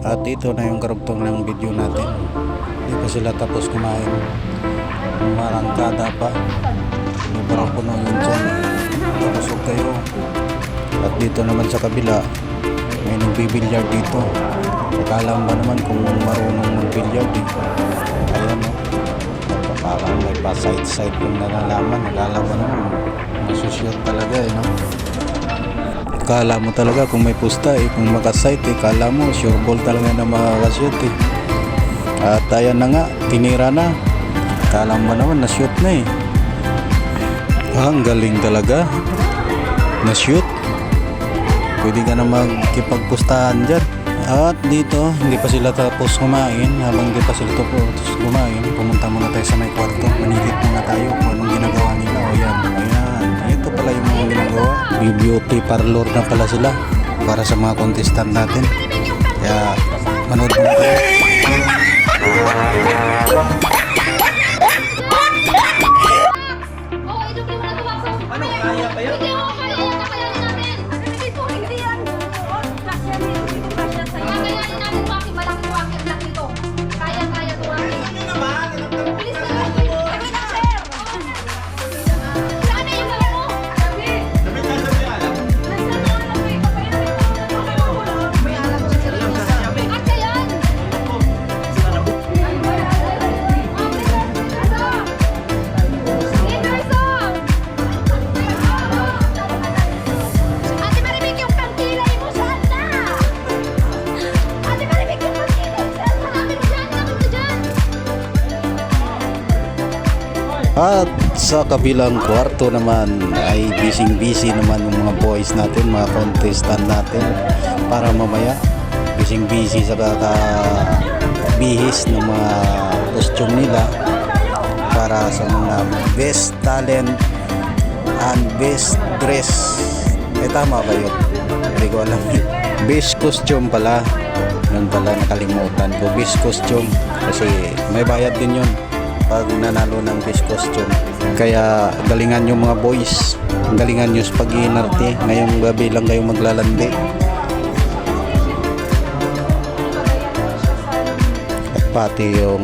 At ito na yung karugtong ng video natin. Hindi pa sila tapos kumain. Marangkada pa. Hindi parang puno yun dyan. Tapusog kayo. At dito naman sa kabila, may nagbibilyard dito. Akala ba naman kung marunong mag-bilyard eh. Ayan o. Parang may pa-side-side yung nalalaman. Akala ba naman masusyot talaga eh, no? Akala mo talaga kung may pusta eh, kung makasite eh, akala mo sure ball talaga na makashoot eh. At ayan na nga, tinira na. Akala mo naman na-shoot na eh. Ang galing talaga. Na-shoot. Pwede ka na magkipagpustahan dyan. At dito, hindi pa sila tapos kumain. Habang hindi pa sila tapos kumain, pumunta muna tayo sa may kwarto. Manigit muna tayo kung anong ginagawa nila. O yan, ayan. Ito pala yung mga ginagawa. Beauty parlor na pala sila para sa mga contestant natin. Kaya, manood muna tayo. Ano, kaya ba yun? At sa kabilang kwarto naman ay busy naman yung mga boys natin, mga contestant natin, para mamaya busy sa kakabihis ng mga costume nila para sa mga best talent and best dress. Tama ba yun? Hindi ko alam. Best costume pala. Yun pala, nakalimutan ko. Best costume kasi may bayad din yun pag nanalo ng best costume. Kaya galingan yung mga boys, galingan nyo sa pag-iinarte. Ngayong gabi lang kayo maglalandi. At pati yung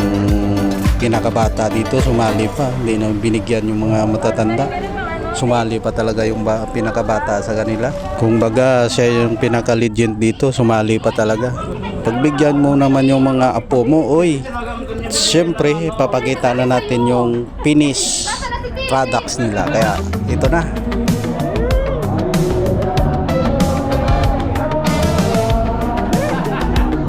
pinakabata dito sumali pa, hindi na binigyan yung mga matatanda. Sumali pa talaga yung pinakabata sa kanila. Kung baga siya yung pinaka-legend dito, sumali pa talaga. Pagbigyan mo naman yung mga apo mo, oy, siyempre papakita na natin yung finished products nila. Kaya ito na.